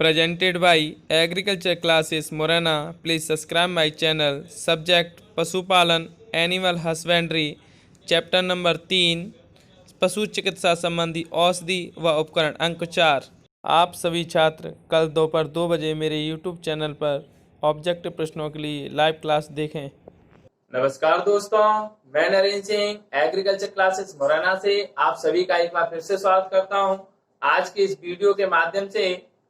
presented by Agriculture Classes Morana. Please subscribe my channel. Subject पशुपालन animal husbandry, chapter number 3 पशु चिकित्सा संबंधी औषधि व उपकरण, अंक 4। आप सभी छात्र कल दोपहर 2 बजे मेरे YouTube चैनल पर ऑब्जेक्टिव प्रश्नों के लिए लाइव क्लास देखें। नमस्कार दोस्तों, मैं नरेंद्र सिंह एग्रीकल्चर क्लासेस मुरैना से आप सभी का एक बार फिर से स्वागत करता हूं। आज के इस वीडियो के माध्यम से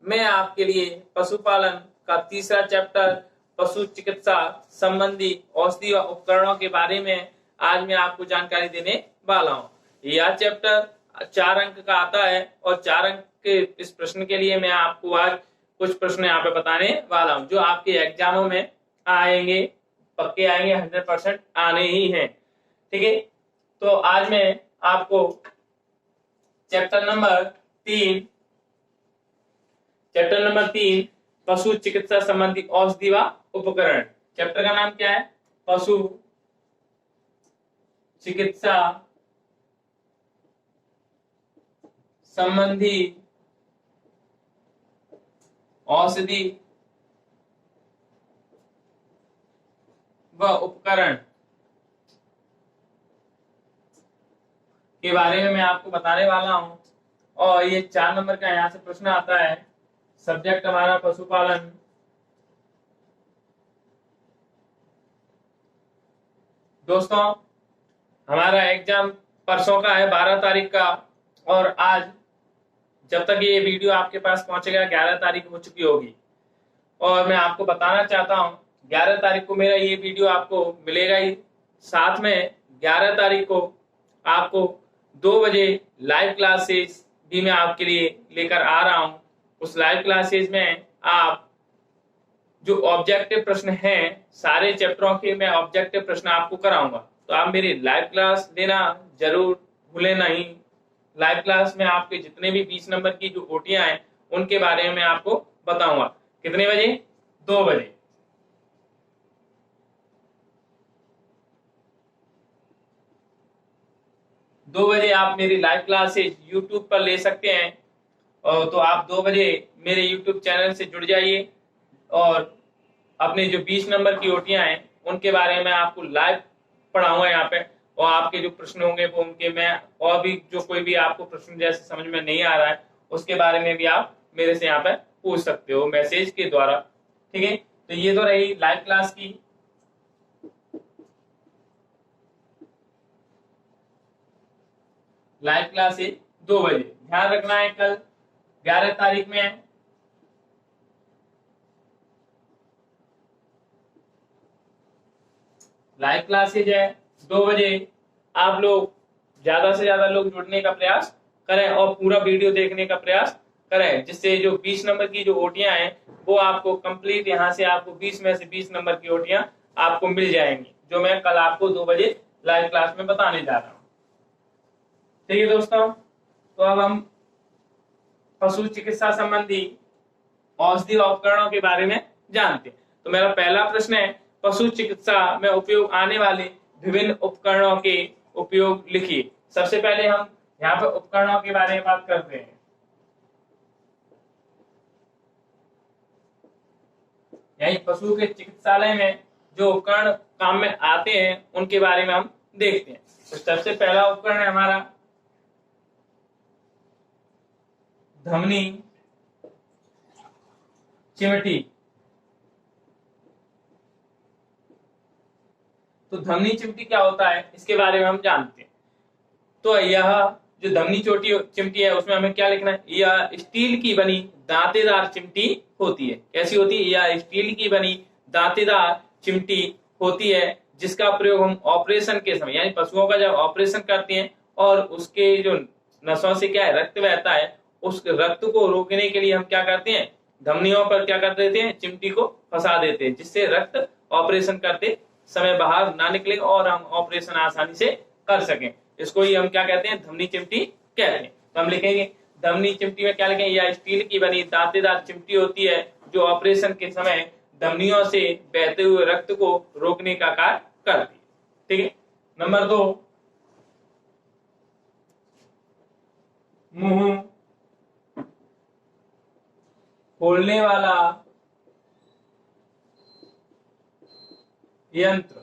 मैं आपके लिए पशुपालन का तीसरा चैप्टर पशु चिकित्सा संबंधी औषधि व उपकरणों के बारे में आज मैं आपको जानकारी देने वाला हूं। यह चैप्टर 4 अंक का आता है और 4 अंक के इस प्रश्न के लिए मैं आपको आज कुछ प्रश्न यहाँ पे बताने वाला हूँ जो आपके एग्जामों में आएंगे, पक्के आएंगे, 100% आने ही हैं। ठीक है, तो आज मैं आपको चैप्टर नंबर 3 पशु चिकित्सा संबंधी औषधि व उपकरण, चैप्टर का नाम क्या है? पशु चिकित्सा संबंधी औषधि व उपकरण के बारे में मैं आपको बताने वाला हूं। और ये 4 नंबर का यहाँ से प्रश्न आता है। सब्जेक्ट हमारा पशुपालन। दोस्तों, हमारा एग्जाम परसों का है, 12 तारीख का, और आज जब तक ये वीडियो आपके पास पहुंचेगा 11 तारीख हो चुकी होगी। और मैं आपको बताना चाहता हूं 11 तारीख को मेरा ये वीडियो आपको मिलेगा ही, साथ में 11 तारीख को आपको 2 बजे लाइव क्लासेस भी मैं आपके लिए लेकर आ रहा हूं। उस लाइव क्लासेस में आप जो ऑब्जेक्टिव प्रश्न हैं, सारे चैप्टरों के मैं ऑब्जेक्टिव प्रश्न आपको कराऊंगा, तो आप मेरी लाइव क्लास देना जरूर भूलें नहीं। लाइव क्लास में आपके जितने भी 20 नंबर की जो ओटियां हैं उनके बारे में मैं आपको बताऊंगा। कितने बजे? 2 बजे। दो बजे आप मेरी लाइव क्लासेस YouTube पर ले सकते हैं। और तो आप 2 बजे मेरे YouTube चैनल से जुड़ जाइए और अपने जो 20 नंबर की ओटियां हैं उनके बारे में आपको लाइव पढ़ाऊंगा यहाँ पे। और आपके जो प्रश्न होंगे वो उनके मैं और भी जो कोई भी आपको प्रश्न जैसे समझ में नहीं आ रहा है उसके बारे में भी आप मेरे से यहाँ पे पूछ सकते हो मैसेज के द्वारा। ठीक है, तो ये तो रही लाइव क्लास की। लाइव क्लास है 2 बजे। ध्यान रखना है कल 11 तारीख में है। लाइव क्लासेज है 2 बजे। आप लोग ज्यादा से ज्यादा लोग जुड़ने का प्रयास करें और पूरा वीडियो देखने का प्रयास करें, जिससे जो 20 नंबर की जो ओटियां हैं वो आपको कंप्लीट यहाँ से आपको 20 में से 20 नंबर की ओटियां आपको मिल जाएंगी, जो मैं कल आपको 2 बजे लाइव क्लास में बताने जा रहा हूँ। ठीक है दोस्तों, तो अब हम पशु चिकित्सा संबंधी औषधि उपकरणों के बारे में जानते हैं। तो मेरा पहला प्रश्न है, पशु चिकित्सा में उपयोग आने वाले विभिन्न उपकरणों के उपयोग लिखिए। सबसे पहले हम यहाँ पर उपकरणों के बारे में बात करते हैं। यही पशु के चिकित्सालय में जो उपकरण काम में आते हैं उनके बारे में हम देखते हैं। तो सबसे पहला उपकरण है हमारा धमनी चिमटी। तो धमनी चिमटी क्या होता है इसके बारे में हम जानते हैं। तो यह जो धमनी चिमटी है उसमें हमें क्या लिखना है? यह स्टील की बनी दांतेदार चिमटी होती है। कैसी होती है? यह स्टील की बनी दांतेदार चिमटी होती है जिसका प्रयोग हम ऑपरेशन के समय, यानी पशुओं का जब ऑपरेशन करते हैं और उसके जो नसों से क्या है रक्त बहता है, उस रक्त को रोकने के लिए हम क्या करते हैं? धमनियों पर क्या कर देते हैं? चिमटी को फंसा देते हैं, जिससे रक्त ऑपरेशन करते समय बाहर ना निकले और हम ऑपरेशन आसानी से कर सकें। इसको ही हम क्या कहते हैं? धमनी चिमटी कहते हैं। तो हम लिखेंगे धमनी चिमटी में क्या लिखेंगे? यह स्टील की बनी दांतेदार चिमटी होती है जो ऑपरेशन के समय धमनियों से बहते हुए रक्त को रोकने का कार्य करती है। ठीक है। नंबर 2, मुंह खोलने वाला यंत्र।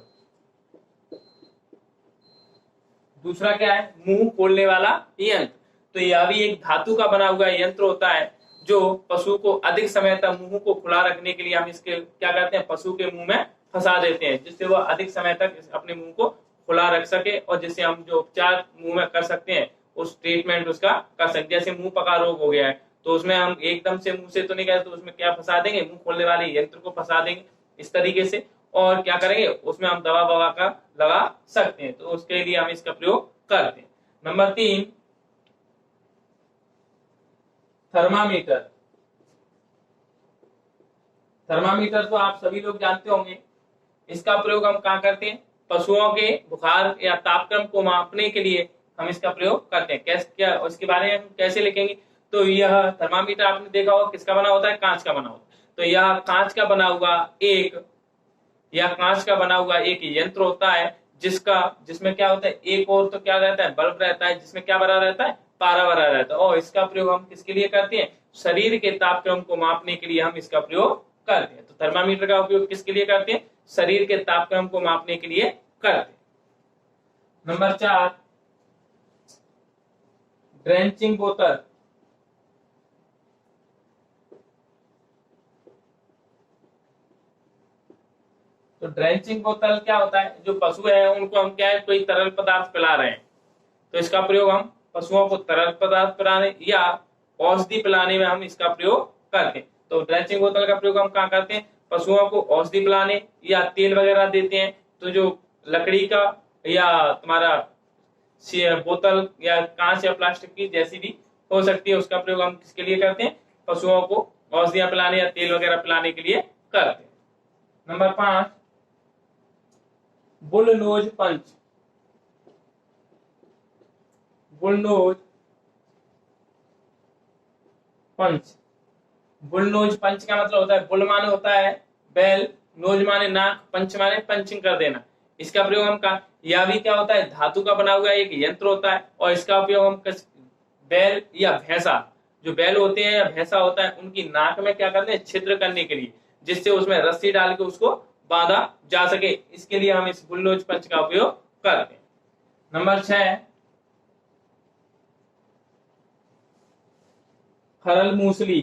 दूसरा क्या है, मुंह खोलने वाला यंत्र। तो यह भी एक धातु का बना हुआ यंत्र होता है जो पशु को अधिक समय तक मुंह को खुला रखने के लिए हम इसके क्या करते हैं, पशु के मुंह में फंसा देते हैं, जिससे वह अधिक समय तक अपने मुंह को खुला रख सके और जिससे हम जो उपचार मुंह में कर सकते हैं उस ट्रीटमेंट उसका कर सकते। जैसे मुंह पका रोग हो गया है तो उसमें हम एकदम से मुंह से तो नहीं करते, तो उसमें क्या फंसा देंगे, मुंह खोलने वाले यंत्र को फंसा देंगे इस तरीके से, और क्या करेंगे उसमें हम दवा ववा का लगा सकते हैं। तो उसके लिए हम इसका प्रयोग करते हैं। Number 3, thermometer. थर्मामीटर तो आप सभी लोग जानते होंगे। इसका प्रयोग हम कहाँ करते हैं, पशुओं के बुखार या तापक्रम को मापने के लिए हम इसका प्रयोग करते हैं। कैसे, क्या उसके बारे में हम कैसे लिखेंगे, तो यह थर्मामीटर आपने देखा होगा किसका बना होता है, कांच का बना होता है। तो यह कांच का बना हुआ एक यंत्र होता है जिसमें क्या होता है, एक और तो क्या रहता है, बल्ब रहता है, जिसमें क्या भरा रहता है, पारा भरा रहता है। और इसका प्रयोग हम किसके लिए करते हैं, शरीर के तापक्रम को मापने के लिए हम इसका प्रयोग करते हैं। तो थर्मामीटर का उपयोग किसके लिए करते हैं, शरीर के तापक्रम को मापने के लिए करते हैं। नंबर 4, ड्रेंचिंग बोतल। तो ड्रेंचिंग बोतल क्या होता है, जो पशु है उनको हम क्या है, कोई तरल पदार्थ पिला रहे हैं, तो इसका प्रयोग हम पशुओं को तरल पदार्थ पिलाने या औषधि पिलाने में हम इसका प्रयोग करते हैं। तो ड्रेंचिंग बोतल का प्रयोग हम कहाँ करते हैं, पशुओं को औषधि पिलाने या तेल वगैरह देते हैं, तो जो लकड़ी का या तुम्हारा बोतल या कांच या प्लास्टिक की जैसी भी हो सकती है, उसका प्रयोग हम किसके लिए करते हैं, पशुओं को औषधियां पिलाने या तेल वगैरह पिलाने के लिए करते हैं। नंबर 5, बुलनोज पंच। बुलनोज पंच। बुलनोज पंच का मतलब होता है, बुल माने होता है बैल, नोज माने नाक, पंच माने पंचिंग कर देना। इसका प्रयोग हम का, यह भी क्या होता है, धातु का बना हुआ एक यंत्र होता है और इसका उपयोग हम बैल या भैंसा, जो बैल होते हैं या भैंसा होता है, उनकी नाक में क्या करते हैं, छिद्र करने के लिए, जिससे उसमें रस्सी डाल के उसको बांधा जा सके, इसके लिए हम इस बुलनोज पंच का उपयोग करते हैं। नंबर 6, खरल मूसली।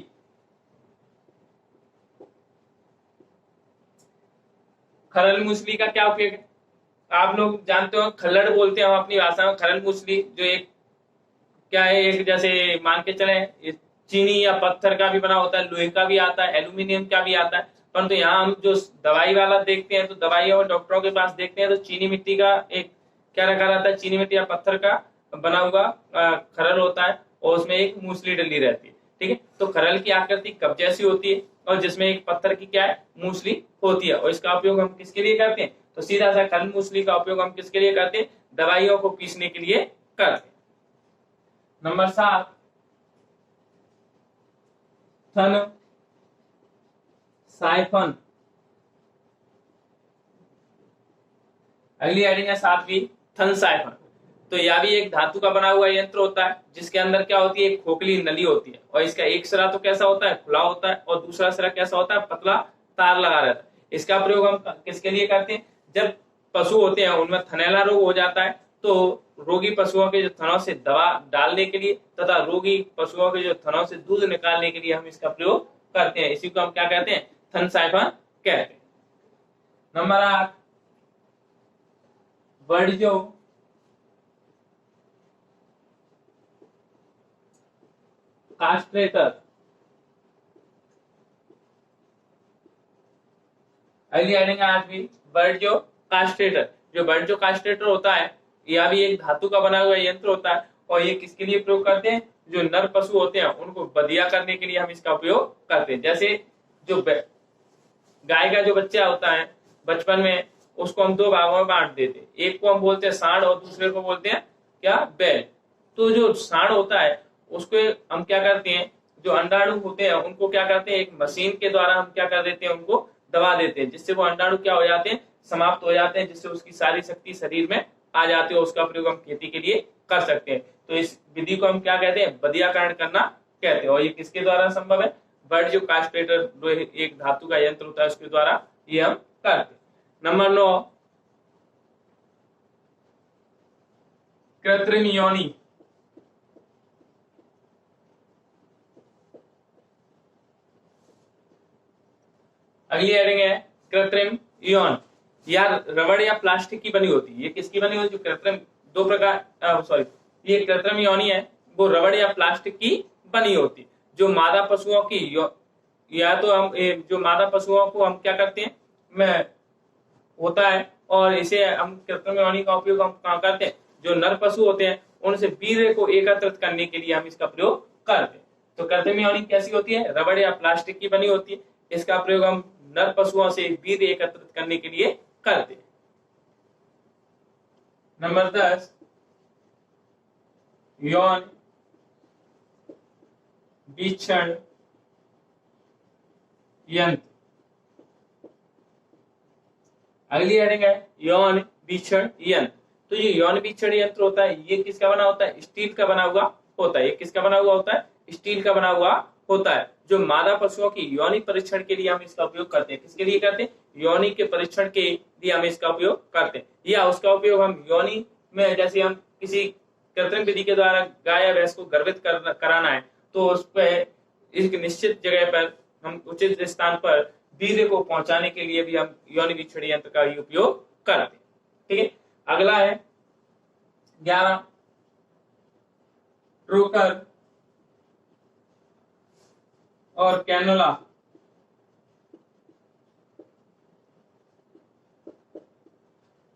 खरल मूसली का क्या उपयोग है, आप लोग जानते हो, खल्लड़ बोलते हैं हम अपनी भाषा में। खरल मूसली जो एक क्या है, एक जैसे मान के चले चीनी या पत्थर का भी बना होता है, लोहे का भी आता है, एल्यूमिनियम का भी आता है, परंतु यहाँ हम जो दवाई वाला देखते हैं, तो दवाई और डॉक्टरों के पास देखते हैं तो चीनी मिट्टी का एक क्या रखा रहता है, चीनी मिट्टी या पत्थर का बना हुआ खरल होता है और उसमें एक मूसली डली रहती है। ठीक है, तो खरल की आकृति कप जैसी होती है और जिसमें एक पत्थर की क्या है, मूसली होती है, और इसका उपयोग हम किसके लिए करते हैं, तो सीधा सा खरल मूसली का उपयोग हम किसके लिए करते हैं, दवाइयों को पीसने के लिए करते हैं। नंबर 7, थन साइफन। अगली हेडिंग है 7वीं, थन साइफन। तो यह भी एक धातु का बना हुआ यंत्र होता है जिसके अंदर क्या होती है, एक खोखली नली होती है और इसका एक सिरा तो कैसा होता है, खुला होता है, और दूसरा सिरा कैसा होता है, पतला तार लगा रहता है। इसका प्रयोग हम किसके लिए करते हैं, जब पशु होते हैं उनमें थनैला रोग हो जाता है तो रोगी पशुओं के जो थनों से दवा डालने के लिए तथा रोगी पशुओं के जो थनों से दूध निकालने के लिए हम इसका प्रयोग करते हैं। इसी को हम क्या कहते हैं, थन साइफन कहते हैं। नंबर 8, वर्डियो कास्ट्रेटर। अगली हेडिंग है 8वीं, वर्डियो कास्ट्रेटर। जो वर्डियो कास्ट्रेटर होता है यह भी एक धातु का बना हुआ यंत्र होता है और ये किसके लिए प्रयोग करते हैं, जो नर पशु होते हैं उनको बदिया करने के लिए हम इसका उपयोग करते हैं। जैसे जो गाय का जो बच्चा होता है बचपन में, उसको हम 2 भागों में बांट देते हैं, एक को हम बोलते हैं सांड और दूसरे को बोलते हैं क्या, बैल। तो जो सांड होता है उसको हम क्या करते हैं, जो अंडाणु होते हैं उनको क्या करते हैं, एक मशीन के द्वारा हम क्या कर देते हैं, उनको दबा देते हैं, जिससे वो अंडाणु क्या हो जाते हैं, समाप्त हो जाते हैं, जिससे उसकी सारी शक्ति शरीर में आ जाती है। उसका प्रयोग हम खेती के लिए कर सकते हैं। तो इस विधि को हम क्या कहते हैं, बदियाकरण करना कहते हैं। और ये किसके द्वारा संभव है, बट जो कास्ट्रेटर एक धातु का यंत्र होता है उसके द्वारा ये हम करते हैं। नंबर 9, कृत्रिम योनि। अगली हेडिंग है कृत्रिम यौन। यार रबड़ या प्लास्टिक की बनी होती है, ये किसकी बनी होती है? जो कृत्रिम दो प्रकार सॉरी ये कृत्रिम योनि है वो रबड़ या प्लास्टिक की बनी होती है। जो मादा पशुओं की या तो हम जो मादा पशुओं को हम क्या करते हैं में होता है और इसे हम कृत्रिम योनि का उपयोग हम कहाँ करते हैं? जो नर पशु होते हैं उनसे वीर्य को एकत्रित करने के लिए हम इसका प्रयोग करते हैं। तो कृत्रिम योनि कैसी होती है? रबड़ या प्लास्टिक की बनी होती है। इसका प्रयोग हम नर पशुओं से वीर्य एकत्रित करने के लिए करते हैं। नंबर 10, यौन वीक्षण यंत्र। अगली हेडिंग है यौन वीक्षण यंत्र। तो ये यौन वीक्षण यंत्र होता है ये किसका बना होता है? स्टील का बना हुआ होता है। ये किसका बना हुआ होता है? स्टील का बना हुआ होता है। जो मादा पशुओं की योनि परीक्षण के लिए हम इसका उपयोग करते हैं। किसके लिए करते हैं? योनि के परीक्षण के लिए हम इसका उपयोग करते हैं। या उसका उपयोग हम योनि में जैसे हम किसी कृत्रिम विधि के द्वारा गाय या भैंस को गर्भित कराना है तो उस पर एक निश्चित जगह पर हम उचित स्थान पर वीर्य को पहुंचाने के लिए भी हम योनि वीक्षण यंत्र का ही उपयोग करते हैं। ठीक है। अगला है 11, ट्रोकर और कैनुला।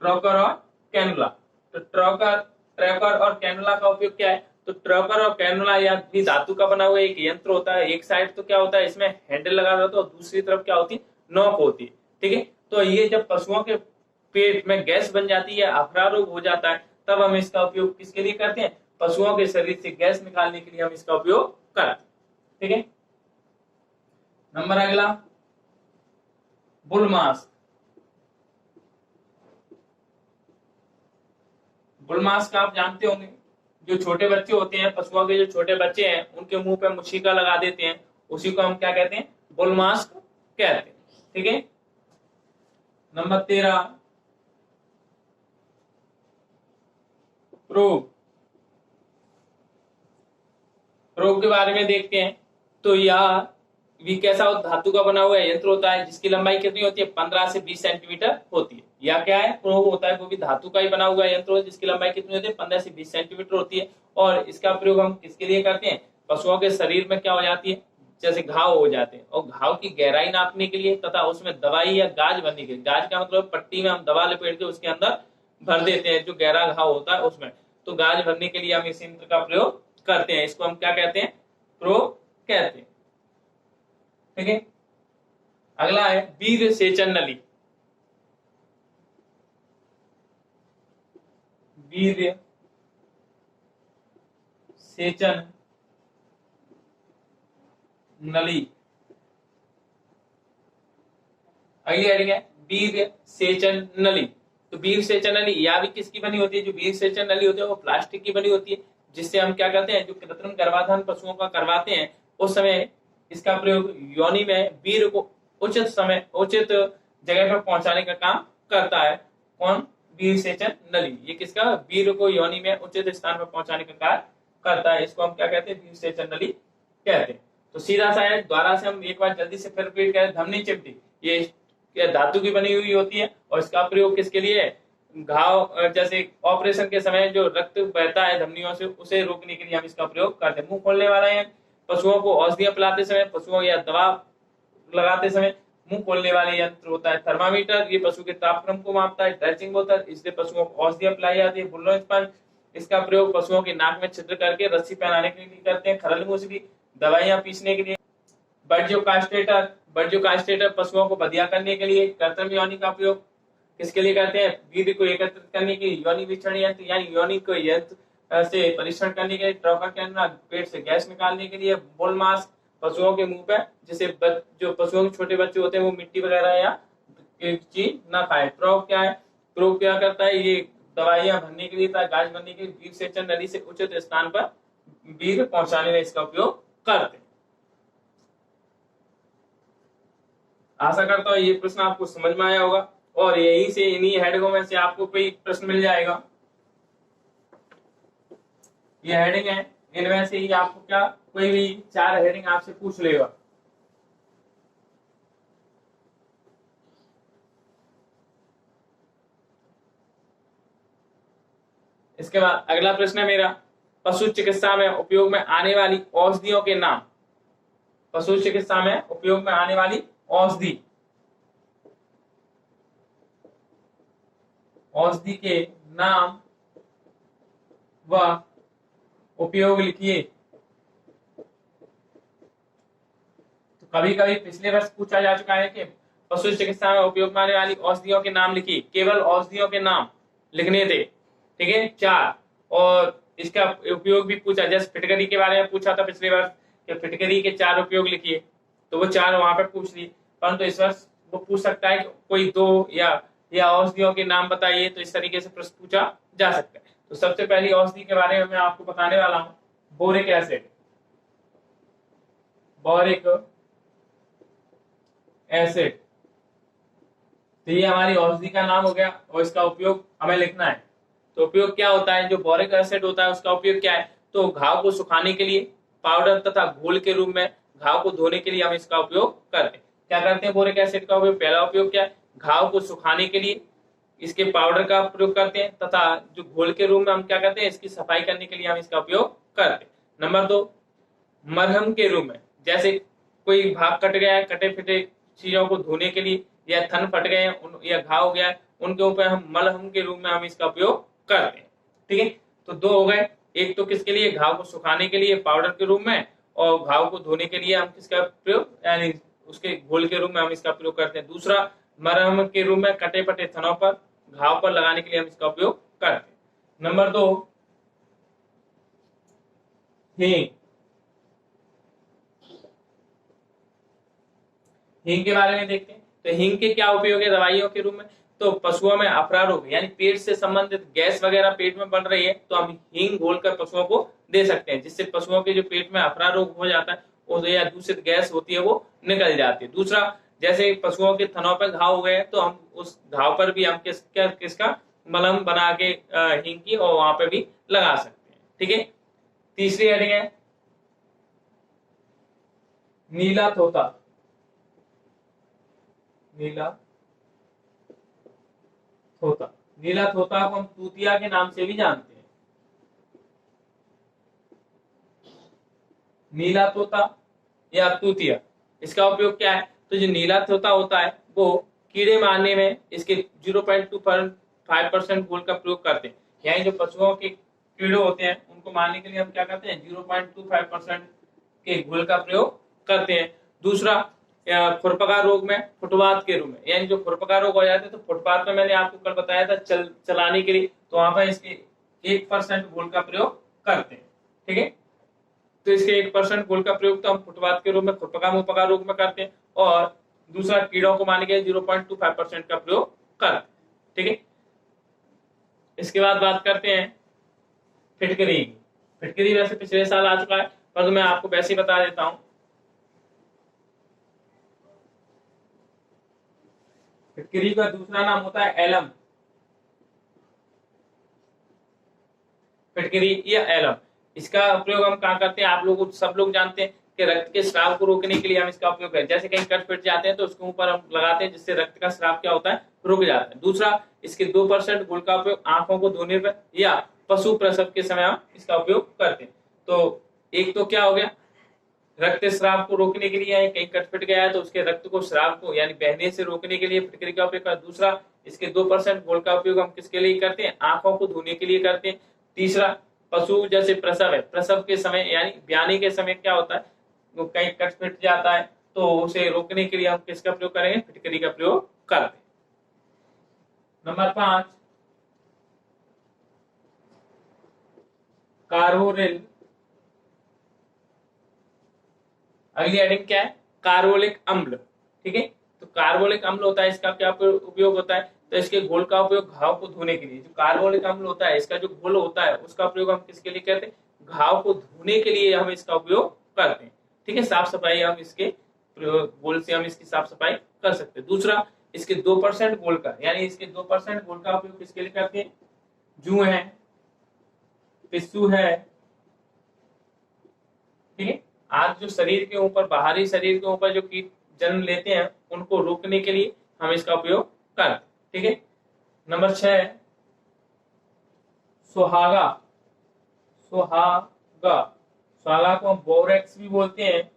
ट्रोकर और कैनुला। तो ट्रोकर और कैनुला का उपयोग क्या है? तो ट्रोकर और कैनुला या भी धातु का बना हुआ एक यंत्र होता है। एक साइड तो क्या होता है इसमें हैंडल लगा रहता है और दूसरी तरफ क्या होती है? नोक होती है। ठीक है। तो ये जब पशुओं के पेट में गैस बन जाती है, अफरा रोग हो जाता है, तब हम इसका उपयोग किसके लिए करते हैं? पशुओं के शरीर से गैस निकालने के लिए हम इसका उपयोग करते हैं। ठीक है। नंबर अगला बुल मास्क। बुल मास्क आप जानते होंगे, जो छोटे बच्चे होते हैं पशुओं के, जो छोटे बच्चे हैं उनके मुंह पे मुछिका लगा देते हैं, उसी को हम क्या कहते हैं? बुल मास्क कहते हैं। ठीक है। Number 13, probe. प्रोब के बारे में देखते हैं। तो यह भी कैसा धातु का बना हुआ यंत्र होता है जिसकी लंबाई कितनी होती है? 15 से 20 सेंटीमीटर होती है। या क्या है? प्रोब होता है, वो भी धातु का ही बना हुआ यंत्र है जिसकी लंबाई कितनी होती है? 15 से 20 सेंटीमीटर होती है। और इसका प्रयोग हम किसके लिए करते हैं? पशुओं के शरीर में क्या हो जाती है, जैसे घाव हो जाते हैं और घाव की गहराई नापने के लिए तथा उसमें दवाई या गाज भरने के लिए। गाज का मतलब पट्टी में हम दवा लपेट के उसके अंदर भर देते हैं जो गहरा घाव होता है उसमें। तो गाज भरने के लिए हम इस यंत्र का प्रयोग करते हैं। इसको हम क्या कहते हैं? प्रोब कहते हैं। ठीक है। अगला है वीर्य सेचन नली। वीर्य सेचन नली। अगली हेडिंग है वीर्य सेचन नली। तो वीर्य सेचन नली या भी किसकी बनी होती है? जो वीर्य सेचन नली होती है वो प्लास्टिक की बनी होती है, जिससे हम क्या करते हैं? जो कृत्रिम गर्भाधान पशुओं का करवाते हैं उस समय इसका प्रयोग योनि में वीर्य को उचित जगह पर पहुंचाने का काम करता है। कौन? वीर्य सेचन नली। ये किसका? वीर्य को योनि में उचित स्थान पर पहुंचाने का कार्य करता है। इसको हम क्या कहते हैं? वीर्य सेचन नली कहते हैं। तो सीधा सा है, द्वारा से हम एक बार जल्दी से फिर रिपीट करें। धमनी चिमटी ये धातु की बनी हुई होती है और इसका प्रयोग किसके लिए? घाव जैसे ऑपरेशन के समय जो रक्त बहता है धमनियों से उसे रोकने के लिए हम इसका प्रयोग करते हैं। मुंह खोलने वाला है पशुओं को औषधियां पिलाते समय, पशुओं या दवा लगाते समय मुंह खोलने वाले यंत्र होता है। थर्मामीटर, ये पशु के तापक्रम को मापता है। ड्रेसिंग बोतल, इससे पशुओं को औषधियां पिलाई जाती है। बुल्लो स्पंज, इसका प्रयोग पशुओं के नाक में छिद्र करके रस्सी पहनाने के लिए करते हैं। खरल मूसली, दवाइयां पीसने के लिए। बर्जियो कास्टेटर पशुओं को बधिया करने के लिए। कृत्रिम योनि का उपयोग किसके लिए करते हैं? वीर्य को एकत्रित करने के लिए। योनि वीक्षण यंत्र यानी योनि को यंत्र से परीक्षण करने के लिए। ट्रोकर कैनुला, पेट से गैस निकालने के लिए। बुल मास्क, पशुओं के मुंह पे, जिसे जो पशुओं के छोटे बच्चे होते हैं वो मिट्टी वगैरह या चीज ना खाए। प्रोब क्या है? प्रोब क्या करता है? ये दवाइयां भरने के लिए था, गाज भरने के लिए वीर्य सेचन नली से उचित स्थान पर वीर्य पहुंचाने में इसका उपयोग करते हैं। आशा करता हूँ ये प्रश्न आपको समझ में आया होगा और यहीं से इन्हीं हेडिंगों में से आपको कोई प्रश्न मिल जाएगा। ये हेडिंग है, इनमें से ही आपको क्या कोई भी 4 हेडिंग आपसे पूछ लेगा। इसके बाद अगला प्रश्न है मेरा, पशु चिकित्सा में उपयोग में आने वाली औषधियों के नाम। पशु चिकित्सा में उपयोग में आने वाली औषधि, औषधि के नाम व उपयोग लिखिए। तो कभी कभी पिछले वर्ष पूछा जा चुका है कि पशु चिकित्सा में उपयोग में आने वाली औषधियों के नाम लिखिए, केवल औषधियों के नाम लिखने थे, ठीक है 4। और इसका उपयोग भी पूछा, जैसे फिटकरी के बारे में पूछा था पिछले वर्ष कि फिटकरी के 4 उपयोग लिखिए, तो वो 4 वहां पर पूछ लिए। परंतु इस वर्ष वो पूछ सकता है कि कोई 2 या औषधियों के नाम बताइए, तो इस तरीके से प्रश्न पूछा जा सकता है। तो सबसे पहली औषधि के बारे में मैं आपको बताने वाला हूं, बोरिक एसिड। बोरिक एसिड, तो ये हमारी औषधि का नाम हो गया और इसका उपयोग हमें लिखना है। तो उपयोग क्या होता है, जो बोरिक एसिड होता है उसका उपयोग क्या है, तो घाव को सुखाने के लिए, पाउडर तथा घोल के रूप में घाव को धोने के लिए हम इसका उपयोग करते हैं। क्या करते हैं बोरिक एसिड का उपयोग, पहला उपयोग क्या है, घाव को सुखाने के लिए इसके पाउडर का प्रयोग करते हैं, तथा जो घोल के रूप में हम क्या करते हैं, इसकी सफाई करने के लिए हम इसका उपयोग करते हैं। नंबर 2, मरहम के रूप में, जैसे कोई भाग कट गया है, कटे फिटे चीजों को धोने के लिए, या थन फट गए हैं या घाव हो गया है, उनके ऊपर हम मलहम के रूप में हम इसका उपयोग करते हैं, ठीक है। तो 2 हो गए, एक तो किसके लिए, घाव को सुखाने के लिए पाउडर के रूप में, और घाव को धोने के लिए हम किसका प्रयोग, यानी उसके घोल के रूप में हम इसका प्रयोग करते हैं। दूसरा, मरहम के रूप में कटे फटे थनों पर, घाव पर लगाने के लिए हम इसका उपयोग करते हैं। नंबर 2, हींग। हींग के बारे में देखते हैं। तो हींग के क्या उपयोग है दवाइयों के रूप में, तो पशुओं में अफरा रोग यानी पेट से संबंधित गैस वगैरह पेट में बढ़ रही है, तो हम हींग घोलकर पशुओं को दे सकते हैं, जिससे पशुओं के जो पेट में अफरा रोग हो जाता है और या दूषित गैस होती है वो निकल जाती है। दूसरा, जैसे पशुओं के थनों पर घाव हो गए तो हम उस घाव पर भी हम किसका मलहम बना के हींग की और वहां पे भी लगा सकते हैं, ठीक है। तीसरी हेडिंग है नीला तोता। नीला तोता, नीला तोता को हम तूतिया के नाम से भी जानते हैं। नीला तोता या तूतिया, इसका उपयोग क्या है, तो जो नीला तोता होता है वो कीड़े मारने में इसके 0.25% घोल का प्रयोग करते हैं। यानी जो पशुओं के कीड़े होते हैं उनको मारने के लिए हम क्या करते हैं, 0.25% के घोल का प्रयोग करते हैं। दूसरा, खुरपका रोग में फुटपाथ के रूप में, यानी जो खुरपका रोग हो जाते हैं तो फुटपाथ में मैंने आपको कल बताया था चलाने के लिए, तो वहां पर इसके 1% घोल का प्रयोग करते हैं, ठीक है। तो इसके 1% घोल का प्रयोग तो हम फुटपाथ के रूप में खुरपका मुपका रोग में करते हैं, और दूसरा कीड़ों को मारने के लिए 0.25% का प्रयोग करते हैं, ठीक है। इसके बाद बात करते हैं फिटकरी। फिटकरी वैसे पिछले साल आ चुका है, पर मैं आपको वैसे ही बता देता हूं। फिटकरी का दूसरा नाम होता है एलम। फिटकरी या एलम, इसका प्रयोग हम कहाँ करते हैं, आप लोग सब लोग जानते हैं कि रक्त के स्राव को रोकने के लिए हम इसका उपयोग करें। जैसे कहीं कट फिट जाते हैं तो उसके ऊपर हम लगाते हैं, जिससे रक्त का स्राव क्या होता है, रुक जाता है। दूसरा, इसके 2% घोल का उपयोग आंखों को धोने पर या पशु प्रसव के समय हम इसका उपयोग करते हैं। तो एक तो क्या हो गया, रक्त स्राव को रोकने के लिए, कहीं कट फिट गया है तो उसके रक्त को स्राव को यानी बहने से रोकने के लिए फिटकरी का उपयोग करते हैं। दूसरा, इसके 2% घोल का उपयोग हम किसके लिए करते हैं, आंखों को धोने के लिए करते हैं। तीसरा, पशु जैसे प्रसव है, प्रसव के समय यानी ब्याने के समय क्या होता है, वो कहीं कट फिट जाता है तो उसे रोकने के लिए हम किसका प्रयोग करेंगे, फिटकरी का प्रयोग करते हैं। नंबर 5, कार्बोरिल। अगली हेडिंग क्या है, कार्बोलिक अम्ल, ठीक है। तो कार्बोलिक अम्ल होता है, इसका क्या उपयोग होता है, तो इसके घोल का उपयोग घाव को धोने के लिए, जो कार्बोलिक अम्ल होता है इसका जो घोल होता है उसका प्रयोग हम किसके लिए करते हैं, घाव को धोने के लिए हम इसका उपयोग करते हैं, ठीक है। साफ सफाई हम इसके गोल से हम इसकी साफ सफाई कर सकते हैं। दूसरा, इसके 2% गोल का, यानी इसके 2% गोल का उपयोग किसके लिए करते हैं? जू है, पिस्सू है, ठीक है। आज जो शरीर के ऊपर, बाहरी शरीर के ऊपर जो कीट जन्म लेते हैं उनको रोकने के लिए हम इसका उपयोग करते हैं, ठीक है। नंबर 6, सुहागा। सुहागा, सुहागा को हम बोरेक्स भी बोलते हैं,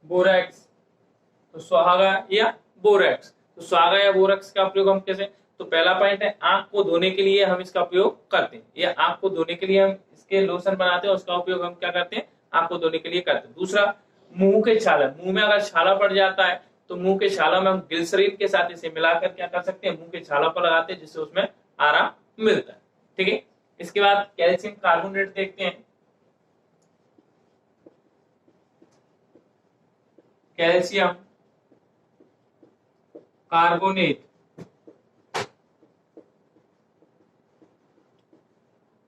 बोरेक्स। तो सुहागा या बोरेक्स, तो सुहागा या बोरेक्स का प्रयोग हम कैसे? तो पहला पॉइंट है, आंख को धोने के लिए हम इसका उपयोग करते हैं, या आंख को धोने के लिए हम इसके लोशन बनाते हैं, उसका उपयोग हम क्या करते हैं? आंख को धोने के लिए करते हैं। दूसरा, मुंह के छाला, मुंह में अगर छाला पड़ जाता है तो मुंह के छाला में हम ग्लिसरीन के साथ इसे मिलाकर क्या कर सकते हैं? मुंह के छाला पर लगाते हैं, जिससे उसमें आराम मिलता है, ठीक है। इसके बाद कैल्शियम कार्बोनेट देखते हैं। कैल्शियम कार्बोनेट,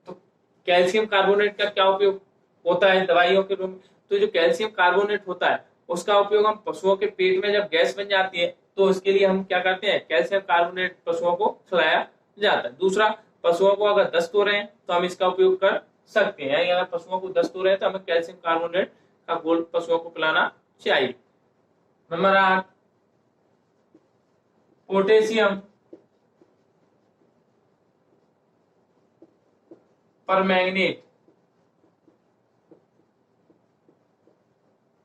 तो कैल्शियम कार्बोनेट का क्या उपयोग होता है दवाइयों के रूप में? तो जो कैल्शियम कार्बोनेट होता है उसका उपयोग हम पशुओं के पेट में जब गैस बन जाती है तो उसके लिए हम क्या करते हैं? कैल्शियम कार्बोनेट पशुओं को खिलाया जाता है। दूसरा, पशुओं को अगर दस्त हो रहे हैं तो हम इसका उपयोग कर सकते हैं, यानी अगर पशुओं को दस्त हो रहे हैं तो हमें कैल्शियम कार्बोनेट का घोल पशुओं को पिलाना चाहिए। Number 8, potassium permanganate.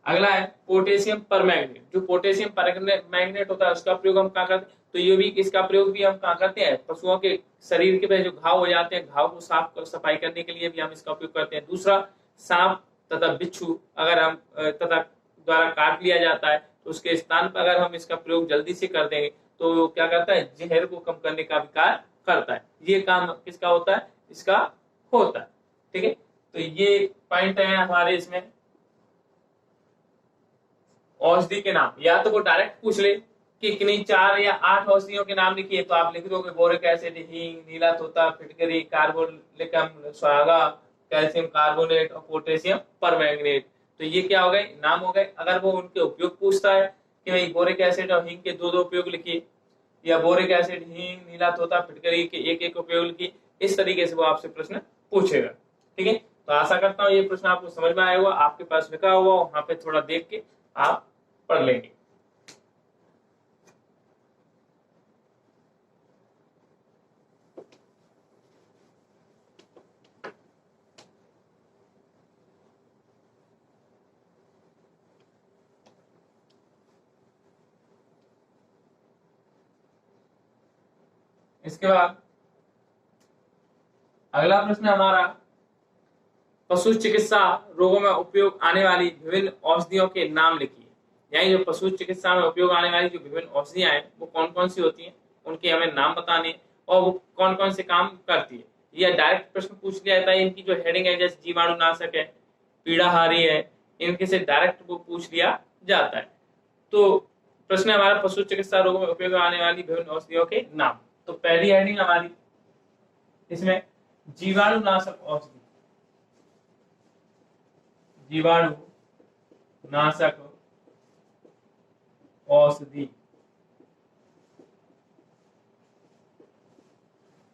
अगला है पोटेशियम परमैंगनेट। जो पोटेशियम परमैंगनेट होता है उसका प्रयोग हम कहाँ करते हैं? तो ये भी, इसका प्रयोग भी हम कहाँ करते हैं? पशुओं के शरीर के पे जो घाव हो जाते हैं, घाव को साफ सफाई करने के लिए भी हम इसका उपयोग करते हैं। दूसरा, सांप तथा बिच्छू अगर हम तथा द्वारा काट लिया जाता है तो उसके स्थान पर अगर हम इसका प्रयोग जल्दी से कर देंगे तो क्या करता है? जहर को कम करने का भी कार्य करता है। ये काम किसका होता है? इसका होता है, ठीक है। तो ये पॉइंट है हमारे इसमें। औषधि के नाम, या तो वो डायरेक्ट पूछ ले कि कितनी 4 या 8 औषधियों के नाम लिखिए, तो आप लिख दोगे बोरिक एसिड, हींग, नीला तोता, फिटकरी, कार्बोलिक अम्ल, सुहागा, कैल्शियम कार्बोनेट और पोटेशियम परमैंगनेट। तो ये क्या हो गए? नाम हो गए। अगर वो उनके उपयोग पूछता है कि भाई बोरिक एसिड और हींग के 2-2 उपयोग लिखिए, या बोरिक एसिड, हींग, नीला तोता, फिटकरी के 1-1 उपयोग लिखिए, इस तरीके से वो आपसे प्रश्न पूछेगा, ठीक है। तो आशा करता हूँ ये प्रश्न आपको समझ में आया होगा। आपके पास लिखा हुआ वहां पे थोड़ा देख के आप पढ़ लेंगे। इसके बाद अगला प्रश्न हमारा, पशु चिकित्सा रोगों में उपयोग आने वाली विभिन्न औषधियों के नाम लिखिए। यानी जो पशु चिकित्सा में उपयोग आने वाली जो विभिन्न औषधियां हैं वो कौन कौन सी होती हैं, उनके हमें नाम बताने, और वो कौन कौन से काम करती है। यह डायरेक्ट प्रश्न पूछ लिया जाता है। इनकी जो हेडिंग है, जैसे जीवाणुनाशक है, पीड़ाहारी है, इनके से डायरेक्ट वो पूछ लिया जाता है। तो प्रश्न है हमारा, पशु चिकित्सा रोगों में उपयोग आने वाली विभिन्न औषधियों के नाम। तो पहली हेडिंग हमारी इसमें जीवाणुनाशक औषधि, जीवाणु नाशक औषधि।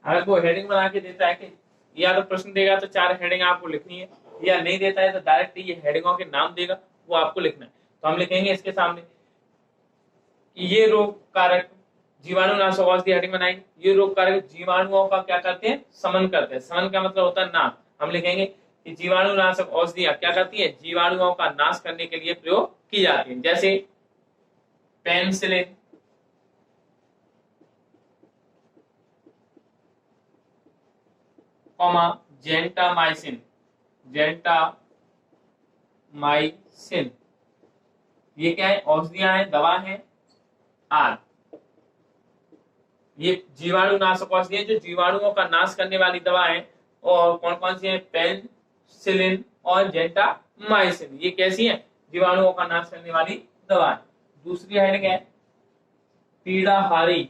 अगर वो हेडिंग बना के देता है कि, या तो प्रश्न देगा तो 4 हेडिंग आपको लिखनी है, या नहीं देता है तो डायरेक्ट ये हेडिंगों के नाम देगा, वो आपको लिखना है। तो हम लिखेंगे इसके सामने कि ये रोग कारक जीवाणुनाशक औषधि, हेडिंग बनाएंगे, ये रोग कारक जीवाणुओं का क्या करते हैं? समन करते हैं। समन का मतलब होता है नाश। हम लिखेंगे कि जीवाणुनाशक औषधियां क्या करती है? जीवाणुओं का नाश करने के लिए प्रयोग की जाती है। जैसे पेनिसिलिन, जेंटामाइसिन, जेंटामाइसिन, ये क्या है? औषधियां हैं, दवा है आदि। ये जीवाणुनाशक औषधि है जो जीवाणुओं का नाश करने वाली दवा है। और कौन कौन सी है? पेनिसिलिन और जेंटामाइसिन। ये कैसी है? जीवाणुओं का नाश करने वाली दवा है। दूसरी हेडिंग है पीड़ाहारी।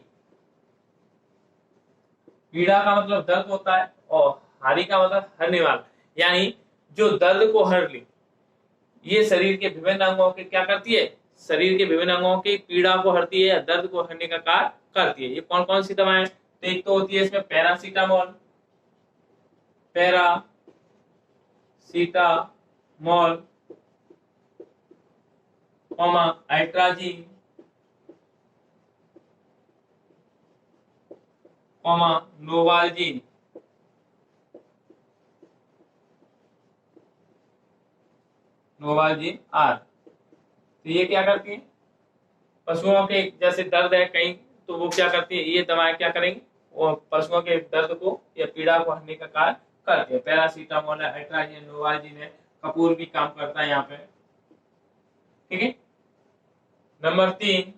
पीड़ा का मतलब दर्द होता है और हारी का मतलब हरने वाला, यानी जो दर्द को हर ले। ये शरीर के विभिन्न अंगों के क्या करती है, शरीर के विभिन्न अंगों की पीड़ा को हरती है या दर्द को हरने का कार्य करती है। ये कौन कौन सी दवाएं, तो एक तो होती है इसमें पैरासीटामोल, पैरासीटामोल, अल्ट्राजीन, नोवाल्जीन। नोवाल्जीन आर, तो ये क्या करती है, पशुओं के जैसे दर्द है कहीं, तो वो क्या करती है, ये दवाएं क्या करेंगी, वो पशुओं के दर्द को या पीड़ा को हरने का कार्य करती है। पैरासीटामोल है, अल्ट्राजीन, नोवाल्जीन है, कपूर भी काम करता है यहाँ पे। ठीक है। नंबर 3,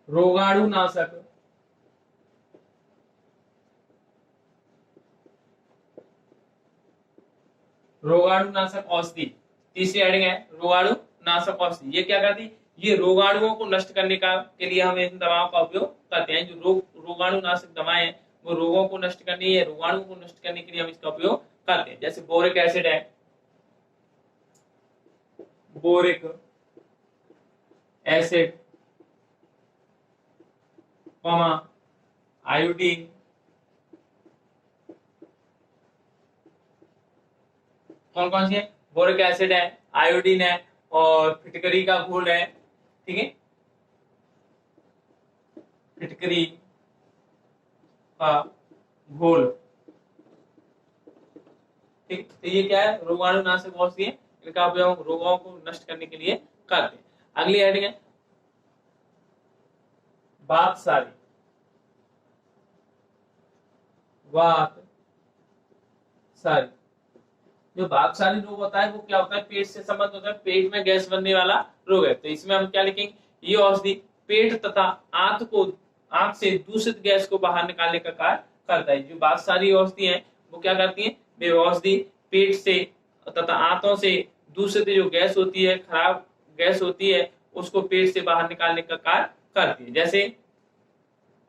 रोगाणुनाशक। रोगाणुनाशक औषधि, तीसरी हेडिंग है रोगाणुनाशक औषधि। ये क्या करती है, ये रोगाणुओं को नष्ट करने का के लिए हम इन दवाओं का उपयोग करते हैं। जो रोगाणुनाशक दवाएं हैं वो रोगों को नष्ट करने या रोगाणु को नष्ट करने के लिए हम इसका उपयोग करते हैं। जैसे बोरिक एसिड है, बोरिक एसिड, आयोडीन, कौन कौन सी है, बोरिक एसिड है, आयोडीन है और फिटकरी का घोल है। ठीक है, फिटकरी का घोल। ठीक, तो ये क्या है, रोगाणुनाशक औषधि है, इनका उपयोग रोगों को नष्ट करने के लिए करते हैं। अगली हेडिंग है वातसारी। वातसारी, जो वातसारी रोग होता है वो क्या होता है, पेट से संबंध होता है, पेट में गैस बनने वाला रोग है। तो इसमें हम क्या लिखेंगे, ये औषधि पेट तथा आंत से दूषित गैस को बाहर निकालने का कार्य करता है। जो वातसारी औषधि है वो क्या करती है, वे औषधि पेट से तथा आंतों से दूषित जो गैस होती है, खराब गैस होती है, उसको पेट से बाहर निकालने का कार्य करती है। जैसे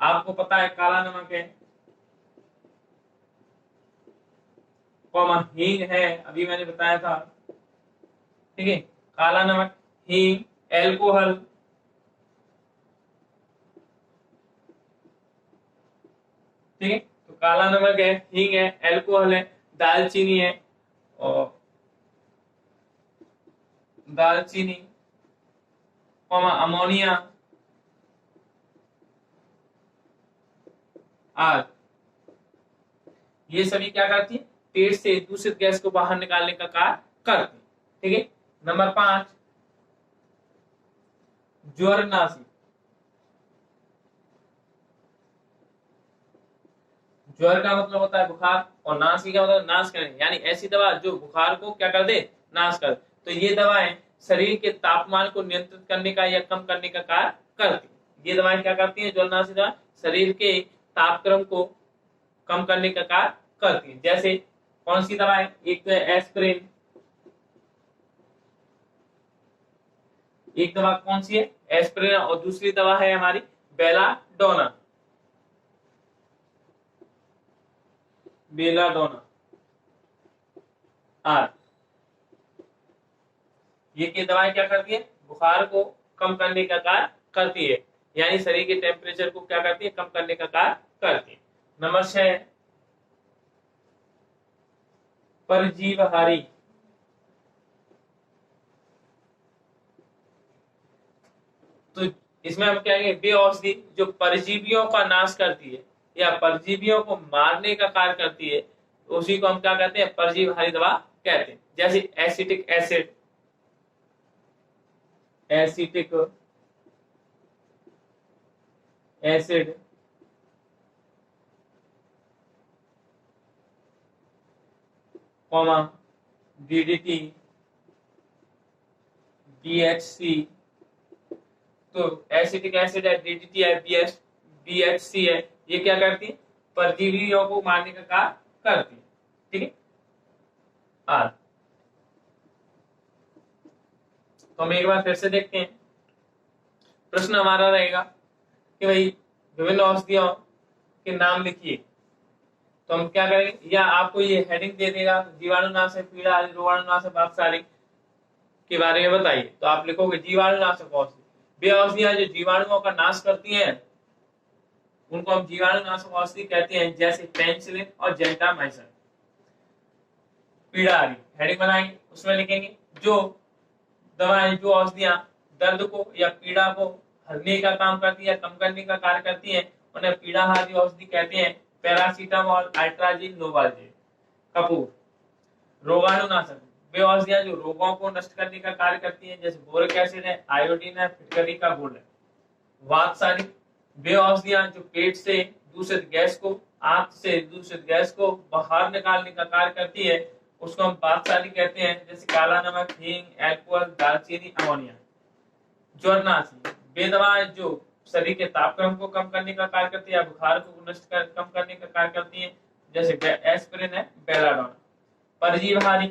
आपको पता है काला नमक है, हींग है, अभी मैंने बताया था। ठीक है, काला नमक, हींग, एल्कोहल। ठीक है, तो काला नमक है, हींग है, एल्कोहल है, दालचीनी है और दालचीनी, अमोनिया आदि, ये सभी क्या करती है, पेट से दूषित गैस को बाहर निकालने का कार्य करती है। ठीक है। नंबर 5, ज्वरनाशी। ज्वर का मतलब होता है बुखार और नाशी का मतलब नाश करने, यानी ऐसी दवा जो बुखार को क्या कर दे, नाश कर। तो ये दवाएं शरीर के तापमान को नियंत्रित करने का या कम करने का कार्य करती है। ये दवाएं क्या करती हैं, ज्वरनाशी दवा शरीर के तापक्रम को कम करने का कार्य करती है। जैसे कौन सी दवाएं, एक तो है एस्पिरिन, एक दवा कौन सी है, एस्पिरिन, और दूसरी दवा है हमारी बेलाडोना। बेलाडोना आर, ये दवाएं क्या करती है, बुखार को कम करने का कार्य करती है, यानी शरीर के टेम्परेचर को क्या करती है, कम करने का कार्य करती है। नंबर 6, परजीवहारी। तो इसमें हम कहेंगे वे औषधि जो परजीवियों का नाश करती है या परजीवियों को मारने का कार्य करती है, उसी को हम क्या कहते हैं, परजीवहारी दवा कहते हैं। जैसे acetic acid, acetic acid, DDT, DHC। तो एसिटिक एसिड है, DDT है, BHC है, ये क्या करती है? परजीवियों को मारने का कार्य करती है। ठीक है, तो हम एक बार फिर से देखते हैं। प्रश्न हमारा रहेगा कि भाई विभिन्न औषधियों के नाम लिखिए। तो हम क्या करेंगे, या आपको ये हेडिंग दे देगा जीवाणुनाशक, पीड़ा आदि, रोगाणुनाशक, वातसारिक के बारे में बताइए। तो आप लिखोगे जीवाणुनाशक औषधि। वे औषधियां जो जीवाणुओं का नाश करती हैं उनको हम जीवाणुनाशक औषधि कहते हैं, जैसे पेनिसिलिन और जेंटामाइसिन। पीड़ा आदि हेडिंग बनाएंगे, उसमें लिखेंगे जो दवाएं, जो औषधियां दर्द को या पीड़ा को हरने का काम करती है, कम करने का कार्य करती है, उन्हें पीड़ाहारी औषधि कहते हैं। पैरासीटामोल, अल्ट्राजीन, नोवाल्जीन। कपूर। रोगाणुनाशक वे औषधियां जो रोगों को नष्ट करने का कार्य करती हैं, जैसे बोरिक एसिड है, आयोडीन है, फिटकरी का घोल है। वातसारिक वे औषधियां जो पेट से दूषित गैस को, आंत से दूषित गैस को बाहर निकालने का कार्य करती है, उसको हम वातसारिक कहते हैं, जैसे काला नमक, हींग, अल्कोहल, दालचीनी, अमोनिया। ज्वरनाशी वे दवाएं जो शरीर के तापक्रम को कम करने का कार्य करती है, बुखार को नष्ट कम करने का कार्य करती है, जैसे एस्पिरिन है, बेलाडोना। परजीवहारी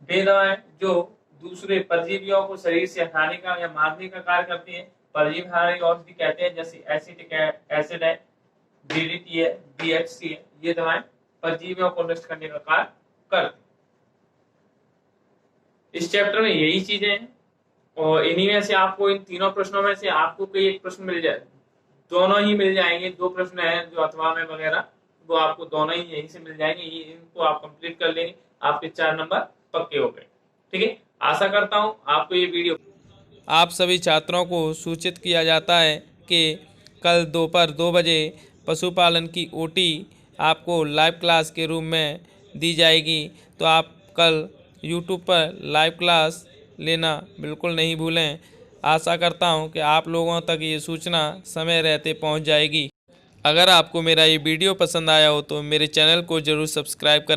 वे दवाएं जो दूसरे परजीवियों को शरीर से हटाने का या मारने का कार्य करती है, परजीवहारी औषधि कहते हैं, जैसे एसिटिक एसिड है, DDT है, BHC है। ये दवाएं परजीवियों को नष्ट करने का कार्य करती है। इस चैप्टर में यही चीजें हैं और इन्हीं में से आपको, इन तीनों प्रश्नों में से आपको कोई एक प्रश्न मिल जाए, दोनों ही मिल जाएंगे। 2 प्रश्न हैं जो अथवा में वगैरह, वो आपको दोनों ही यहीं से मिल जाएंगे। इनको आप कंप्लीट कर लेंगे, आपके 4 नंबर पक्के हो गए। ठीक है, आशा करता हूं आपको ये वीडियो। आप सभी छात्रों को सूचित किया जाता है कि कल दोपहर 2 बजे पशुपालन की OT आपको लाइव क्लास के रूप में दी जाएगी। तो आप कल YouTube पर लाइव क्लास लेना बिल्कुल नहीं भूलें। आशा करता हूं कि आप लोगों तक ये सूचना समय रहते पहुंच जाएगी। अगर आपको मेरा ये वीडियो पसंद आया हो तो मेरे चैनल को ज़रूर सब्सक्राइब करें।